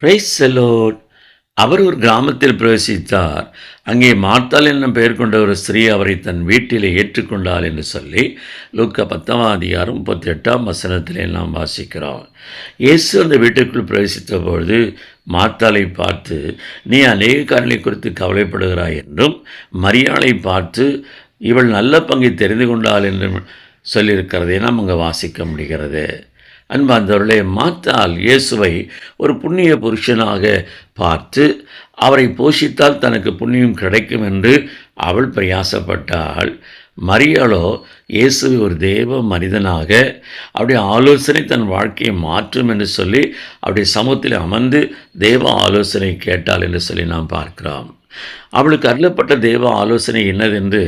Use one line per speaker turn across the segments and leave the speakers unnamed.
Praise the Lord. அவர் ஒரு கிராமத்தில் பிரவேசித்தார். அங்கே மார்த்தாள் என்னும் பெயர் கொண்ட ஒரு ஸ்திரீ அவரை தன் வீட்டிலே ஏற்றுக்கொண்டாள் என்று சொல்லி லூக்கா 10:38 நாம் வாசிக்கிறோம். இயேசு அந்த வீட்டுக்குள் பிரவேசித்த பொழுது மார்த்தாளை பார்த்து, நீ அநேக காரியங்களை குறித்து கவலைப்படுகிறாய் என்றும், மரியாளை பார்த்து இவள் நல்ல பங்கை தெரிந்து கொண்டாள் என்றும் சொல்லியிருக்கிறதை நாம் அங்கே வாசிக்க முடிகிறது. அன்பார்ந்தவர்களே, மார்த்தாள் இயேசுவை ஒரு புண்ணிய புருஷனாக பார்த்து அவரை போஷித்தால் தனக்கு புண்ணியம் கிடைக்கும் என்று அவள் பிரயாசப்பட்டாள். மரியாளோ இயேசுவை ஒரு தேவ மனிதனாக அவருடைய ஆலோசனை தன் வாழ்க்கையை மாற்றும் என்று சொல்லி அவருடைய சமூகத்தில் அமர்ந்து தேவ ஆலோசனை கேட்டாள் என்று சொல்லி நாம் பார்க்கிறோம். அவளுக்கு அருளப்பட்ட தேவ ஆலோசனை என்னதென்று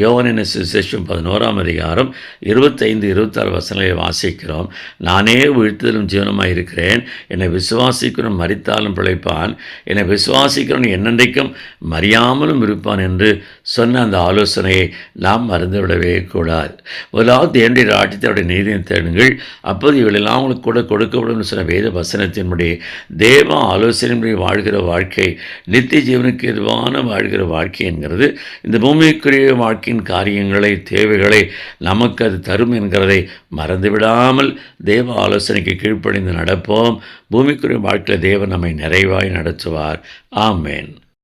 யோவானின் சுவிசேஷம் 11:25-26 வாசிக்கிறோம். நானே உயிர்த்தலும் ஜீவனமாக இருக்கிறேன், என்னை விசுவாசிக்கிறவன் மரித்தாலும் பிழைப்பான், என்னை விசுவாசிக்கிறவன் என்னென்றைக்கும் மறியாமலும் இருப்பான் என்று சொன்ன அந்த ஆலோசனையை நாம் மறந்துவிடவே கூடாது. முதலாவது தேவனுடைய ராஜ்யத்தை நீதியை தேடுங்கள், அப்போது இவளெல்லாம் அவங்களுக்கு கூட கொடுக்கப்படும் சொன்ன வேத வசனத்தின்படி தேவ ஆலோசனையின்படி வாழ்கிற வாழ்க்கை நித்திய ஜீவனுக்கு எதுவான வாழ்கிற வாழ்க்கை என்கிறது இந்த பூமிக்குரிய வாழ்க்கையின் காரியங்களை, தேவைகளை நமக்கு அது தரும் என்கிறதை மறந்துவிடாமல் தேவ ஆலோசனைக்கு கீழ்ப்படிந்து நடப்போம். பூமிக்குரிய வாழ்க்கையில் தேவன் நம்மை நிறைவாய் நடத்துவார். ஆமேன்.